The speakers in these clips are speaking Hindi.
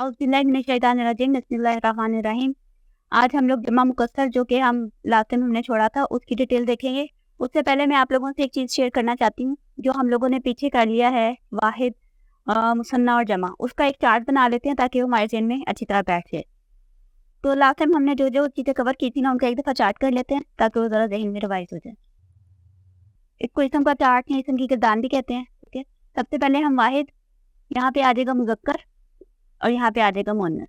बिस्मिल्लाहिर्रहमानिर्रहीम। आज हम लोग जमा मुकस्सर जो कि हम लास्ट टाइम हमने छोड़ा था उसकी डिटेल देखेंगे। उससे पहले मैं आप लोगों से एक चीज़ शेयर करना चाहती हूँ जो हम लोगों ने पीछे कर लिया है वाहिद, मुसन्ना और जमा, उसका एक चार्ट बना लेते हैं ताकि वो हमारे जहन में अच्छी तरह बैठ जाए। तो लास्ट टाइम हमने जो जो चीज़ें कवर की थी ना उनका एक दफ़ा चार्ट कर लेते हैं ताकि वो ज़रा जहन में रिवाइज हो जाए। इसको इसम का चार्ट है, इसम की गर्दान भी कहते हैं। ठीक है, सबसे पहले हम वाहिद, यहाँ पे आ जाएगा मुज़क्कर और यहाँ पे आ जाएगा मुअन्नस।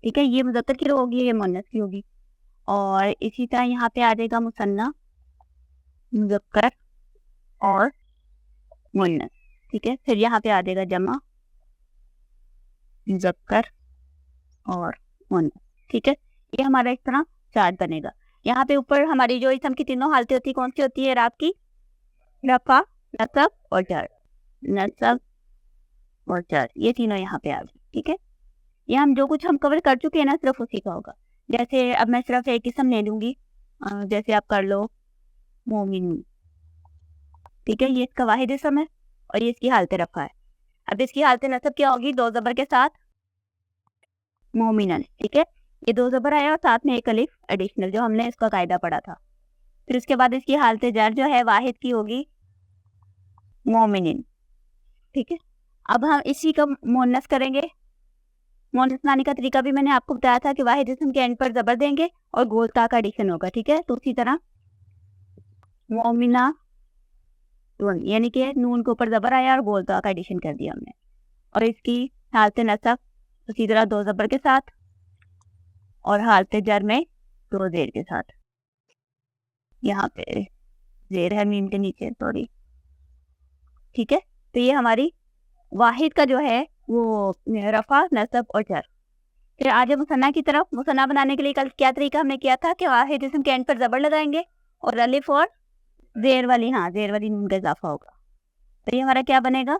ठीक है, ये मुज़क्कर की रो होगी, ये मुअन्नस की होगी। और इसी तरह यहाँ पे आ जाएगा मुसन्ना, मुज़क्कर और मुअन्नस। ठीक है, फिर यहाँ पे आ जाएगा जमा, मुज़क्कर और मुअन्नस। ठीक है, ये हमारा इस तरह चार्ट बनेगा। यहाँ पे ऊपर हमारी जो इसम की तीनों हालतें होती है कौन सी होती है? राब की, रफा, नसब और जर। नसब और जर, ये तीनों यहाँ पे आ गए। ठीक है, ये हम जो कुछ हम कवर कर चुके हैं ना सिर्फ उसी का होगा। जैसे अब मैं सिर्फ एक किस्म ले लूंगी, जैसे आप कर लो मोमिन। ठीक है, ये इसका वाहिद इसम है और ये इसकी हालत रफा है। अब इसकी हालत नसब क्या होगी? दो जबर के साथ मोमिनन। ठीक है, ये दो जबर आया और साथ में एक अलिफ एडिशनल, जो हमने इसका कायदा पढ़ा था। फिर उसके बाद इसकी हालत जर जो है वाहिद की होगी मोमिनिन। ठीक है, अब हम इसी का मुअन्नस करेंगे। मुअन्नस बनाने का तरीका भी मैंने आपको बताया था कि वाहिद इसम के एंड पर जबर देंगे और गोल ता का एडिशन होगा। ठीक है, तो उसी तरह मोमिना, यानी कि नून के ऊपर जबर आया और गोल ता का एडिशन कर दिया हमने। और इसकी हालत नसब उसी तरह दो जबर के साथ और हालत जर में दो जेर के साथ। यहाँ पे जेर है मीम के नीचे, सॉरी। ठीक है, तो ये हमारी वाहिद का जो है वो रफा, नसब और जर। फिर आगे मुसन्ना की तरफ। मुसन्ना बनाने के लिए कल क्या तरीका हमने किया था कि वाहिद इसम के एंड पर जबर लगाएंगे और अलिफ और जेर वाली, जेर वाली नून का इजाफा होगा। तो ये हमारा क्या बनेगा?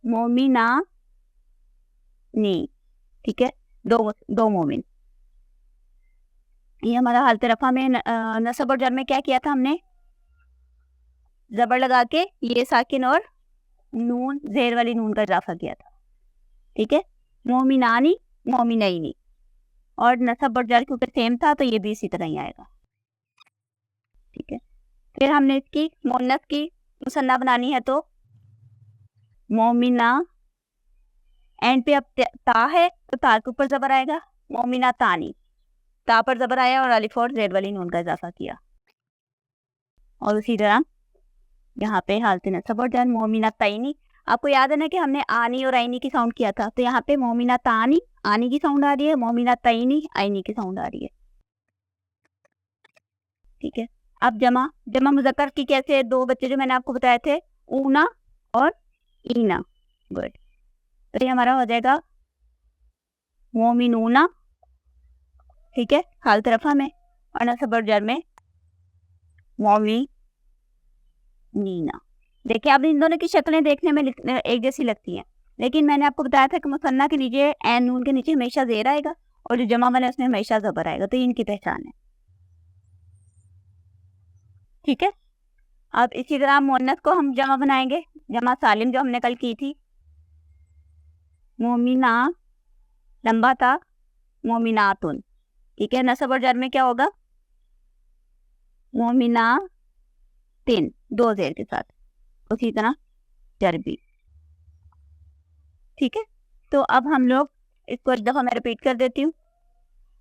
मोमिना नी। ठीक है, दो मोमिन। ये हमारा हालत रफा में नसब और जर में क्या किया था हमने? जबर लगा के ये साकिन और नून, जेर वाली नून का इजाफा किया था। ठीक है, मोमिनानी, मोमिनैनी। और नसब और जर क्योंकि सेम था तो ये भी इसी तरह ही आएगा। ठीक है, फिर हमने इसकी मुअन्नस की मुसन्ना बनानी है तो मोमिना, एंड पे अब ता है तो ता के ऊपर जबर आएगा, मोमिना तानी। ता पर जबर आया और अलिफ और जेर वाली नून का इजाफा किया। और उसी तरह यहाँ पे हालत नसब और जर मोमिना तैनी। आपको याद है ना कि हमने आनी और आईनी की साउंड किया था, तो यहाँ पे मोमिना तानी आनी की साउंड आ रही है, मोमिना तैनी आईनी की साउंड आ रही है। ठीक है, अब जमा मुज़क्कर की कैसे? दो बच्चे जो मैंने आपको बताए थे, ऊना और ईना। गुड, तो ये हमारा हो जाएगा मोमिनूना। ठीक है, हालत रफा में, और नसब और जर में मोमी नीना। देखिए, अब इन दोनों की शक्लें देखने में एक जैसी लगती हैं, लेकिन मैंने आपको बताया था कि मुसन्ना के नीचे एन नून के नीचे हमेशा जेर आएगा और जो जमा वाला है उसमें हमेशा जबर आएगा, तो ये इनकी पहचान है। ठीक है, अब इसी तरह मुअन्नस को हम जमा बनाएंगे, जमा सालिम जो हमने कल की थी। मोमिना लंबा था, मोमिनातुन। ठीक है, नसब और जर में क्या होगा? मोमिना तीन, दो जेर के साथ, उसी तरह जर भी। ठीक है, तो अब हम लोग इसको एक दफ़ा मैं रिपीट कर देती हूँ।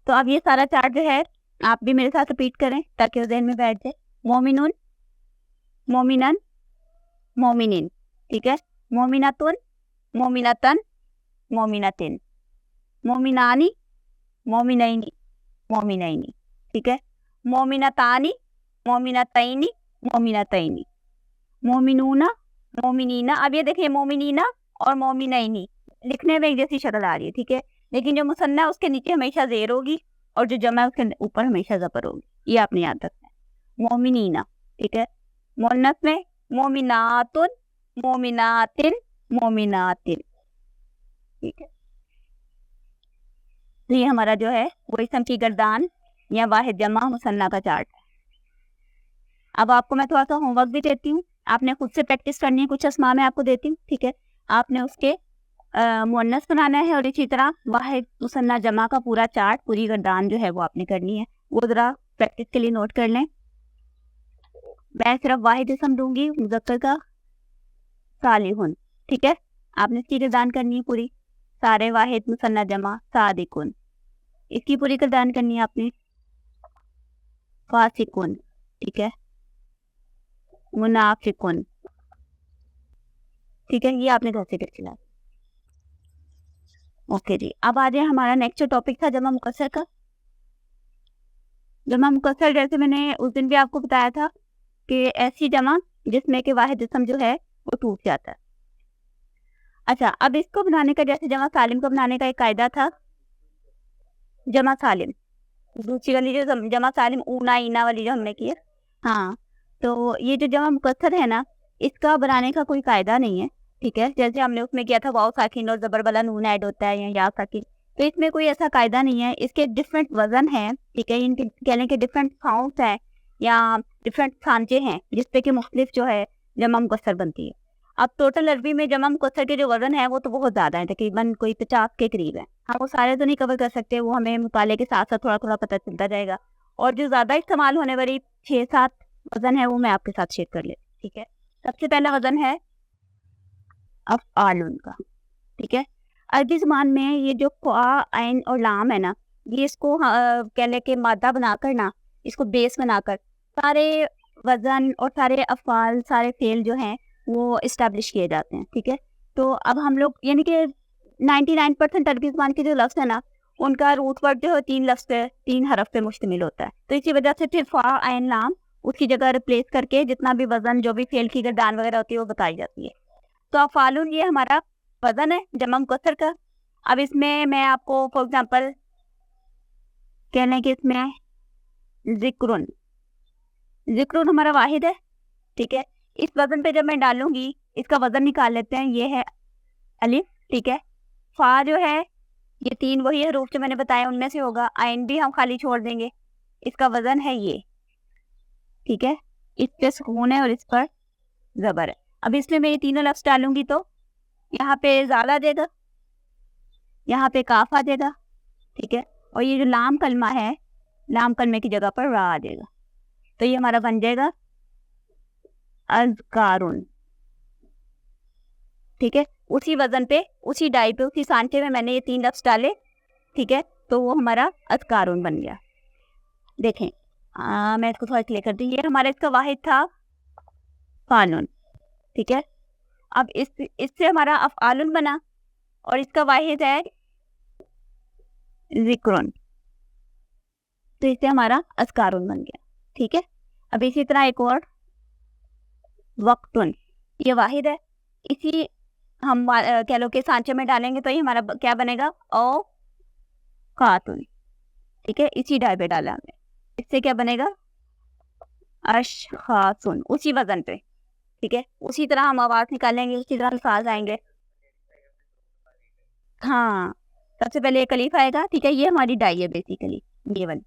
तो अब ये सारा चार्ट जो है आप भी मेरे साथ रिपीट करें ताकि वो ज़हन में बैठ जाए। मोमिनुन, मोमिनन, मोमिनिन। ठीक है, मोमिनतुन, मोमिनतन, मोमिनतिन, मोमिनानी, मोमिनैनी, मोमिनैनी। ठीक है, मोमिनतानी, मोमिनतैनी, मोमिनतैनी, मोमिनूना, मोमिनीना। अब ये देखिए, मोमिनीना और मोमिनैनी लिखने में एक जैसी शक्ल आ रही है। ठीक है, लेकिन जो मुसन्ना है उसके नीचे हमेशा जेर होगी और जो जमा है उसके ऊपर हमेशा जबर होगी, ये आपने याद रखना है। मोमिनीना। ठीक है, मुअन्नस में मोमिनातुन, मोमिनातिन, मोमिनातिन। ठीक है, तो ये हमारा जो है वो इसम की गर्दान या वाहिद जमा मुसन्ना का चार्ट है। अब आपको मैं थोड़ा सा होमवर्क भी देती हूँ, आपने खुद से प्रैक्टिस करनी है। कुछ अस्मा मैं आपको देती हूँ। ठीक है, आपने उसके मुअन्नस बनाना है और इसी तरह वाहिद मुसन्ना जमा का पूरा चार्ट, पूरी गर्दान जो है वो आपने करनी है। वो ज़रा प्रैक्टिस के लिए नोट कर लें। मैं सिर्फ वाहिद इसम दूंगी मुज़क्कर का, सालिहुन, ठीक है। आपने इसकी गर्दान करनी है पूरी, सारे वाहिद मुसन्ना जमा सादिकुन, इसकी पूरी गर्दान करनी है आपने, फासिकुन, ठीक है, मुनाफिकुन, ठीक है। ये आपने घर से कर चला। ओके जी, अब आ जाए हमारा नेक्स्ट टॉपिक था जमा मुकस्सर का। जमा मुकस्सर जैसे मैंने उस दिन भी आपको बताया था कि ऐसी जमा जिसमें कि वाहिद जिस्म जो है वो टूट जाता है। अच्छा, अब इसको बनाने का, जैसे जमा सालिम को बनाने का एक कायदा था, जमा सालिम दूसरी वाली जो जमा सालिम ऊना ईना वाली जो हमने की है, हाँ, तो ये जो जमा मुकस्सर है ना, इसका बनाने का कोई कायदा नहीं है, ठीक है। जैसे हमने उसमें किया था वाव साकिन और जबर वाला नून ऐड होता है या या साकिन, तो इसमें कोई ऐसा कायदा नहीं है। इसके डिफरेंट वजन है, ठीक है, इनके कहने के डिफरेंट साउंड्स हैं या डिफरेंट सांचे हैं जिसपे कि मुख्तलिफ जो है जमा मुकस्सर बनती है। अब टोटल अरबी में जमा मुकस्सर के जो वजन है वो तो बहुत ज़्यादा है, तकरीबन कोई 50 के करीब है। हम वो सारे तो नहीं कवर कर सकते, वो हमें मुताले के साथ साथ थोड़ा थोड़ा पता चलता जाएगा। और जो ज़्यादा इस्तेमाल होने वाली 6-7 वजन है वो मैं आपके साथ शेयर कर लेती, ठीक है। सबसे पहला वजन है अफ़आलुन का, ठीक है। अरबी ज़ुबान में ये जो फ़ा, ऐन और लाम है ना, ये इसको कहने के मादा बनाकर ना, इसको बेस बनाकर सारे वजन और सारे अफ़आल, सारे फेल जो हैं वो इस्टेब्लिश किए जाते हैं, ठीक है। तो अब हम लोग यानी कि 99% अरबी ज़ुबान के जो लफ्ज़ है ना, उनका रूट वर्ड जो है 3 लफ्ज़ पे, 3 हरफ पे मुश्तमिल होता है। तो इसी वजह से फिर फ़ा, ऐन, लाम उसकी जगह रिप्लेस करके जितना भी वजन, जो भी फेल की गर्दान वगैरह होती है वो बताई जाती है। तो अफ़आलुन ये हमारा वजन है जमा मुकस्सर का। अब इसमें मैं आपको फॉर एग्जांपल कह लें कि इसमें ज़िक्रुन, ज़िक्रुन हमारा वाहिद है, ठीक है। इस वजन पे जब मैं डालूंगी, इसका वजन निकाल लेते हैं, ये है अलिफ, ठीक है। फ़ा जो है ये 3 वही हरूफ जो मैंने बताया उनमें से होगा, आइन भी हम खाली छोड़ देंगे, इसका वजन है ये, ठीक है। इस पे सुकून है और इस पर ज़बर है। अब इसमें मैं ये तीनों लफ्ज़ डालूंगी तो यहाँ पे ज़ाल आ जाएगा, यहाँ पे काफ आ जाएगा, ठीक है। और ये जो लाम कलमा है, लाम कलमे की जगह पर रा आ जाएगा, तो ये हमारा बन जाएगा अज़कारुन, ठीक है। उसी वजन पे, उसी डाई पे, उसी सांचे में मैंने ये 3 लफ्ज़ डाले, ठीक है, तो वो हमारा अज़कारुन बन गया। देखें, मैं इसको थोड़ा क्लियर कर दूँ, ये हमारा इसका वाहिद था फ़ालुन, ठीक है। अब इससे हमारा अफ़आलुन बना और इसका वाहिद है ज़िक्रुन, तो इससे हमारा अज़कारुन बन गया, ठीक है। अब इसी तरह एक और वक्तुन, ये वाहिद है, इसी हम कह लो कि सांचे में डालेंगे तो ये हमारा क्या बनेगा, औ कातुन, ठीक है। इसी डाई पे डाला हमने, इससे क्या बनेगा, अशखासुन, उसी वजन पे, ठीक है। उसी तरह हम आवाज़ निकालेंगे, उसी तरह अल्फाज आएंगे। हाँ, सबसे पहले एक अलीफ आएगा, ठीक है, ये हमारी डाई है बेसिकली, ये वाली।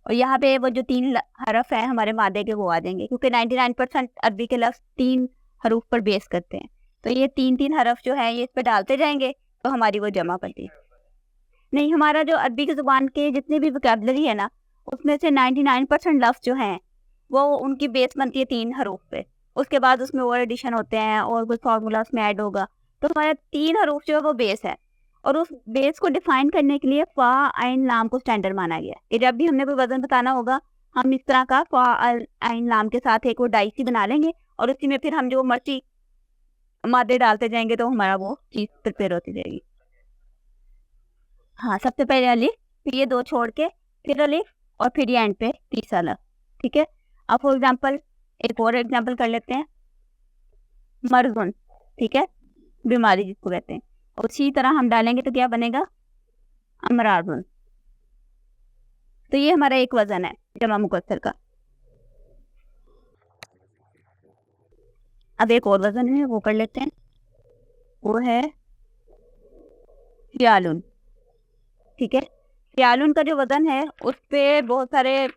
और यहाँ पे वो जो 3 हरफ है हमारे मादे के वो आ जाएंगे, क्योंकि 99% अरबी के लफ्ज़ 3 हरूफ पर बेस करते हैं। तो ये 3 हरफ जो है ये इस पर डालते जाएंगे तो हमारी वो जमा बनती है। नहीं, हमारा जो अरबी की ज़ुबान के जितनी भी वोकैबुलरी है ना, उसमें से 99% लफ्ज़ जो हैं वो उनकी बेस बनती है 3 हरूफ पे। उसके बाद उसमें और एडिशन होते हैं और कुछ फार्मूला उसमें ऐड होगा, तो हमारा 3 हरूफ जो है वो बेस है। और उस बेस को डिफाइन करने के लिए फ़ा, ऐन, लाम को स्टैंडर्ड माना गया कि जब भी हमने कोई वजन बताना होगा, हम इस तरह का फ़ा, ऐन, लाम के साथ एक वो डाई सी बना लेंगे और उसी में फिर हम जो मर्जी मादे डालते जाएंगे तो हमारा वो चीज़ प्रिपेयर होती जाएगी। हाँ, सबसे पहले अलिफ, फिर ये 2 छोड़ के फिर अलिफ और फिर ये एंड पे तीसरा लफ्ज़, ठीक है। अब फॉर एग्जांपल एक और एग्जांपल कर लेते हैं, मर्ज़ुन, ठीक है, बीमारी जिसको कहते हैं। उसी तरह हम डालेंगे तो क्या बनेगा, अमराज़ुन। तो ये हमारा एक वजन है जमा मुकस्सर का। अब एक और वजन है वो कर लेते हैं, वो है फ़ियालुन, ठीक है। फ़ियालुन का जो वजन है उस पे बहुत सारे,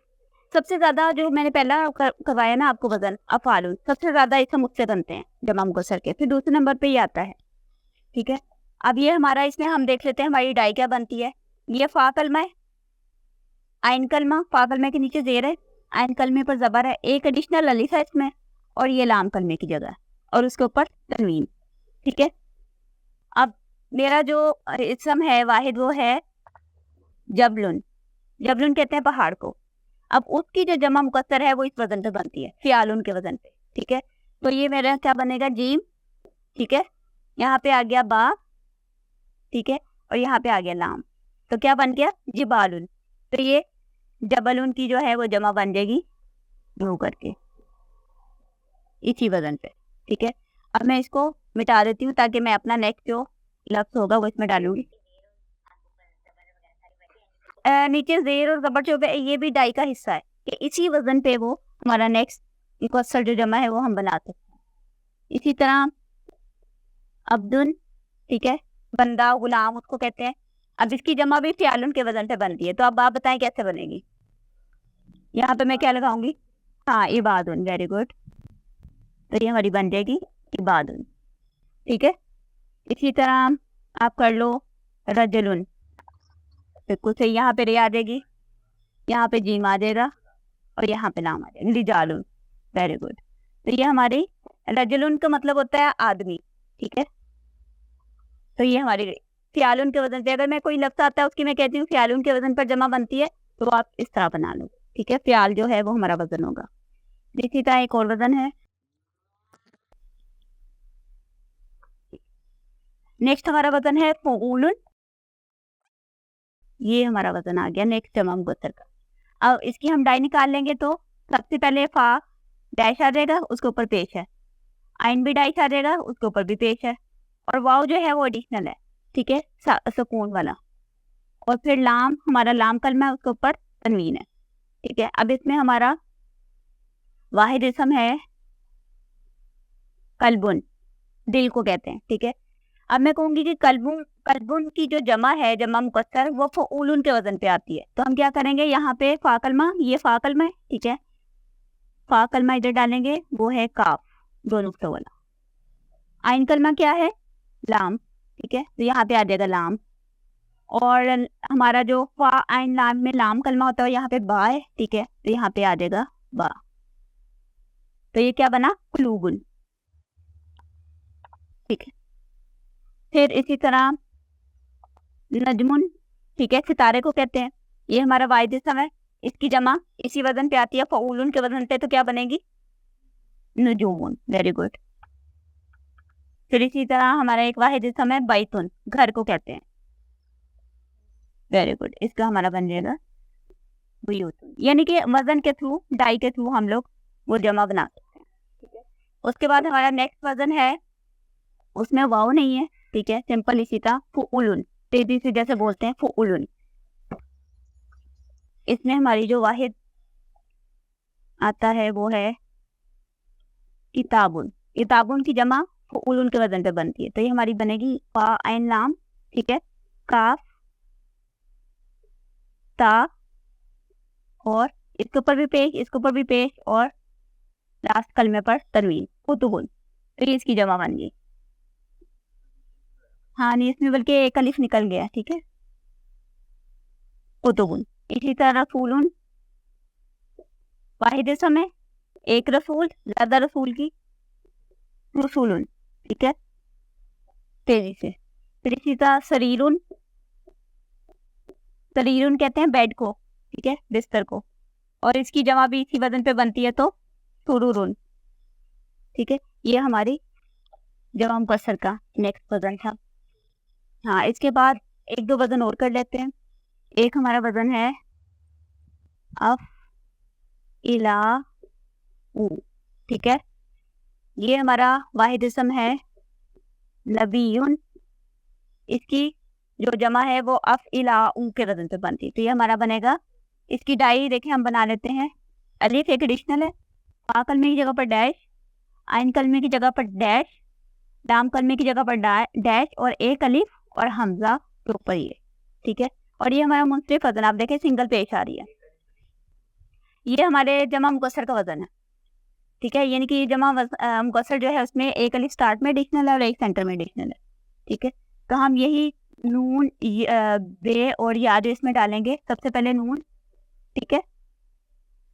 सबसे ज़्यादा जो मैंने पहला करवाया ना आपको वजन अफ़आलुन, सबसे ज़्यादा इसम उससे बनते हैं जमा मुकस्सर के, फिर दूसरे नंबर पे ही आता है, ठीक है। अब ये हमारा, इसमें हम देख लेते हैं हमारी डाई क्या बनती है। ये फा कलमा है, आइन कलमा, फा कलमे के नीचे जेर है, आइन कलमे पर जबर है, एक एडिशनल अलिफ है इसमें, और ये लाम कलमे की जगह है, और उसके ऊपर तनवीन। ठीक है, अब मेरा जो इसम है वाहिद वो है जबलुन। जबलुन कहते हैं पहाड़ को। अब उसकी जो जमा मुकस्सर है वो इस वजन पे बनती है, फियालुन के वजन पे। ठीक है, तो ये मेरा क्या बनेगा, जीम। ठीक है, यहाँ पे आ गया बा। ठीक है, और यहाँ पे आ गया लाम, तो क्या बन गया, जिबालुन। तो ये जबलुन की जो है वो जमा बन जाएगी ड्रू करके इसी वजन पे। ठीक है, अब मैं इसको मिटा देती हूँ ताकि मैं अपना नेक्स्ट जो लफ्ज होगा वो इसमें डालूंगी। नीचे जेर और जबर जो है ये भी डाई का हिस्सा है कि इसी वजन पे वो हमारा नेक्स्ट मुकस्सर जो जमा है वो हम बना सकते हैं। इसी तरह अब्दुल, ठीक है, बंदा, गुलाम उसको कहते हैं। अब इसकी जमा भी फ़ियालुन के वजन पे बनती है, तो अब आप बताएं कैसे बनेगी। यहाँ पे मैं क्या लगाऊंगी, हाँ इबादुन, वेरी गुड। तो ये हमारी बन जाएगी इबादुन। ठीक है, इसी तरह आप कर लो रजलुन, बिल्कुल सही। यहाँ पे रे आ जाएगी, यहाँ पे जीम आ जाएगा, और यहाँ पे नाम आ जाएगा रिजालुन, वेरी गुड। तो ये हमारी रजलुन का मतलब होता है आदमी। ठीक है, तो ये हमारी फ़ियालुन के वजन पे, अगर मैं कोई लफ्ज़ आता है उसकी मैं कहती हूँ फ़ियालुन के वजन पर जमा बनती है, तो आप इस तरह बना लो। ठीक है, फ़ियाल जो है वो हमारा वजन होगा। इसी तरह एक और वजन है, नेक्स्ट हमारा वजन है फ़ऊलुन। ये हमारा वजन आ गया नेक्स्ट जमा मुकस्सर का। अब इसकी हम डाई निकाल लेंगे, तो सबसे पहले फा डैश आ जाएगा, उसके ऊपर पेश है, आइन भी डैश आ जाएगा, उसके ऊपर भी पेश है, और वाव जो है वो एडिशनल है। ठीक है, सुकून वाला, और फिर लाम, हमारा लाम कलमा है, उसके ऊपर तनवीन है। ठीक है, अब इसमें हमारा वाहिद इसम है कल्बुन, दिल को कहते हैं। ठीक है, अब मैं कहूंगी कि कल्बुन, कल्बुन की जो जमा है, जमा मुकस्सर, वो फ़ऊलुन के वजन पे आती है। तो हम क्या करेंगे, यहाँ पे फा कलमा, ये फा कलमा है। ठीक है, फा कलमा इधर डालेंगे, वो है काफ, दो नुक्तों वाला। आइन कलमा क्या है, लाम। ठीक है, तो यहाँ पे आ जाएगा लाम, और हमारा जो फा आइन लाम में लाम कलमा होता है यहाँ पे बा है। ठीक है, तो यहाँ पे आ जाएगा बा, तो ये क्या बना, कुलूबुन। ठीक है, फिर इसी तरह नजमुन, ठीक है, सितारे को कहते हैं। ये हमारा वाहिद इसम है, इसकी जमा इसी वजन पे आती है, फ़ऊलुन के वजन पे, तो क्या बनेगी, नुजूमुन, वेरी गुड। फिर इसी तरह हमारा एक वाहिद इसम है बैतुन, घर को कहते हैं, वेरी गुड। इसका हमारा बन जाएगा बुयूतुन, यानी कि वजन के थ्रू, डाई के थ्रू हम लोग वो जमा बना सकते हैं। ठीक है, उसके बाद हमारा नेक्स्ट वजन है, उसमें वाव नहीं है। ठीक है, सिंपल इसी तरह फ़ऊलुन, तेजी से जैसे बोलते हैं फ़ऊलुन। इसमें हमारी जो वाहिद आता है वो है किताबुन। किताबुन की जमा फ़ऊलुन के वजन पे बनती है, तो ये हमारी बनेगी फा आइन लाम। ठीक है, काफ, ता, और इसके ऊपर भी पेश, इसके ऊपर भी पेश, और लास्ट कलमे पर तनवीन, कुतुबुन। तो ये इसकी जमा बन गई। हाँ नहीं, इसमें बल्कि एक अलिफ निकल गया। ठीक है, कुतुबुन। इसी तरह रसूलुन, वाहिद इसम है, एक रसूल, ज्यादा रसूल की, रसूलुन। ठीक है, तेजी से। फिर इसी तरह सरीरुन, सरीरुन कहते हैं बेड को। ठीक है, बिस्तर को, और इसकी जमा भी इसी वजन पे बनती है, तो सुरूरुन। ठीक है, ये हमारी जमा मुकस्सर का नेक्स्ट वजन था। हाँ, इसके बाद एक दो वजन और कर लेते हैं। एक हमारा वजन है अफ इला उ। ठीक है, ये हमारा वाहिद इसम है नबीयुन, इसकी जो जमा है वो अफ इला उ के वजन पे बनती है, तो ये हमारा बनेगा। इसकी डाई देखें हम बना लेते हैं, अलिफ एक एडिशनल है, फा कलमे की जगह पर डैश, आइन कलमे की जगह पर डैश, लाम कलमे की जगह पर डैश, और एक अलिफ और हमजा के ऊपर ये। ठीक है, और ये हमारा मुंसरिफ वजन, आप देखें सिंगल पेश आ रही है, ये हमारे जमा मुकस्सर का वजन है। ठीक है, यानी कि जमा मुकस्सर जो है उसमें एक अलिफ स्टार्ट में एडिशनल है और एक सेंटर में एडिशनल है। ठीक है, तो हम यही नून बे और या जो इसमें डालेंगे, सबसे पहले नून, ठीक है,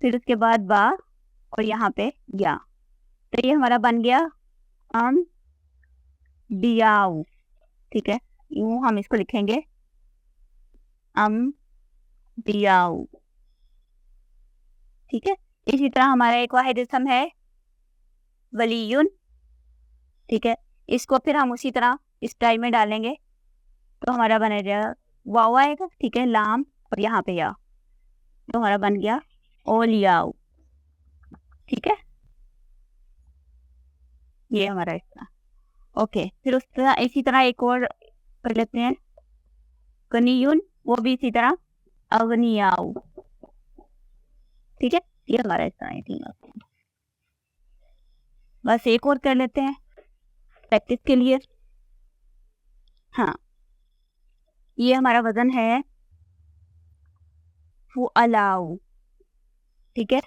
फिर उसके बाद बा और यहाँ पे या। तो ये हमारा बन गया अम बियाऊ, ठीक है, यूं हम इसको लिखेंगे अम बियाऊ, ठीक है। इसी तरह हमारा एक वाहिद इसम है वलीयुन, ठीक है, इसको फिर हम उसी तरह इस टाइम में डालेंगे तो हमारा बन जाएगा वाव आएगा, ठीक है, लाम और यहाँ पे या, तो हमारा बन गया ओलियाऊ, ठीक है, ये हमारा इस तरह। ओके, फिर उस तरह इसी तरह एक और कर लेते हैं कनियुन, वो भी इसी तरह अगनियाऊ, ठीक है, ये हमारा इस तरह है। बस एक और कर लेते हैं प्रैक्टिस के लिए। हाँ, ये हमारा वजन है फुअलाऊ, ठीक है,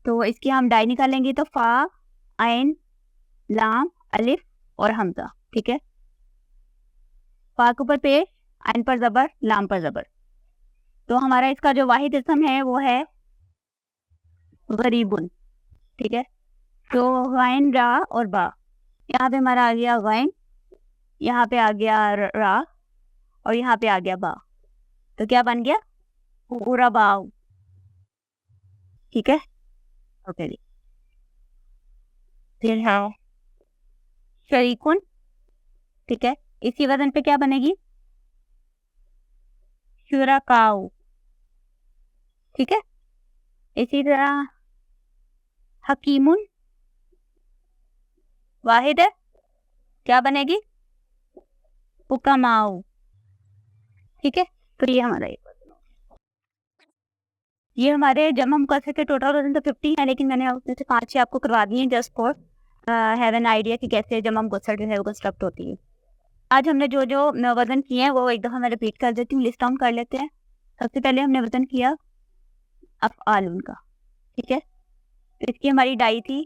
तो इसकी हम डाई निकालेंगे तो फा आइन लाम अलिफ और हमजा, ठीक है, फा के ऊपर पेश, आइन पर जबर, लाम पर जबर। तो हमारा इसका जो वाहिद इसम है वो है गरीबुन, ठीक है, तो गैन रा और बा, यहाँ पे हमारा आ गया गैन, यहाँ पे आ गया रा और यहाँ पे आ गया बा, तो क्या बन गया गुरबाऊ, ठीक है। ओके जी, फिर हाँ शरीकुन, ठीक है, इसी वजन पे क्या बनेगी शुरकाऊ, ठीक है। इसी तरह हकीमुन वाहिद है, क्या बनेगी हुक्माऊ, ठीक है। तो ये हमारा ये हमारे जब हम कर सके टोटल वजन तो 50 है, लेकिन मैंने उसमें से 5-6 आपको करवा दिए just for have an idea कि कैसे जब हम गुस्सा जो है वो कंस्ट्रक्ट होती है। आज हमने जो जो वजन किए हैं वो एक दफ़ा मैं रिपीट कर देती हूँ, लिस्ट डाउन कर लेते हैं। सबसे पहले हमने वजन किया अफ़आलुन का, ठीक है, इसकी हमारी डाई थी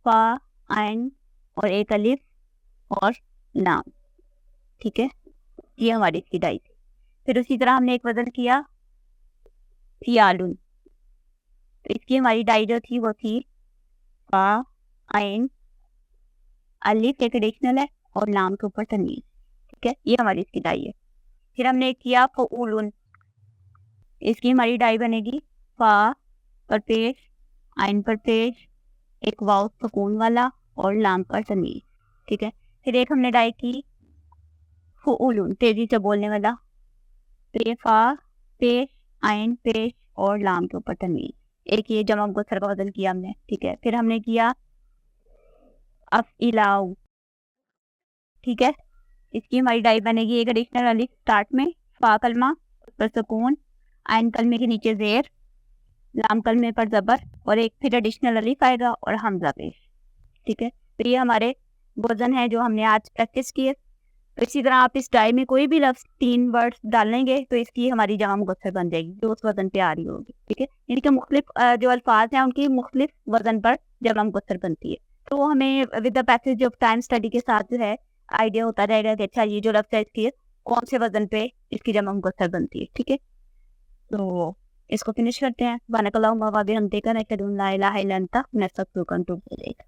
फा आइन और एक अलिफ और लाम, ठीक है, ये हमारी इसकी डाई थी। फिर उसी तरह हमने एक वजन किया फियालुन, तो इसकी हमारी डाई जो थी वो थी फा आइन अलिफ एक एडिशनल है और लाम के ऊपर तनवीन, ठीक है, ये हमारी इसकी डाई है। फिर हमने किया फऊलुन, इसकी हमारी डाई बनेगी फा पर पेश, आइन पर पेश, एक वाव सुकून वाला और लाम पर तनवीन, ठीक है। फिर एक हमने डाई की फऊलुन तेजी से बोलने वाला, तो ये फा पेश, आइन पेश और लाम के ऊपर तनवीन, एक ये जमा मुकस्सर का वजन किया हमने, ठीक है। फिर हमने किया अफ़इलाऊ, ठीक है, इसकी हमारी डाई बनेगी एक एडिशनल अलिफ स्टार्ट में, फा कलमा उस पर सुकून, आइन कलमे के नीचे जेर, लाम कलमे पर जबर और एक फिर एडिशनल अलिफ आएगा और हमजा पेश, ठीक है। तो ये हमारे वजन है जो हमने आज प्रैक्टिस किए। तो इसी तरह आप इस डाई में कोई भी लफ्ज 3 वर्ड्स डालेंगे तो इसकी हमारी जमा मुकस्सर बन जाएगी जो उस वजन पे आ रही होगी, ठीक है। यानी कि मुख्तलिफ जो अल्फाज हैं उनकी मुख्तलिफ वजन पर जमा मुकस्सर बनती है। तो वो हमें with the passage of time study के साथ जो है आइडिया होता रहेगा कि अच्छा ये जो लफ्ज है इसकी कौन से वजन पे इसकी जमा मुकस्सर बनती है, ठीक है। तो इसको फिनिश करते हैं। वानकल्लाहु व बिहम्दिका नशहदु अन ला इलाहा इल्ला अंता नस्तगफिरुका व नतूबु इलैक।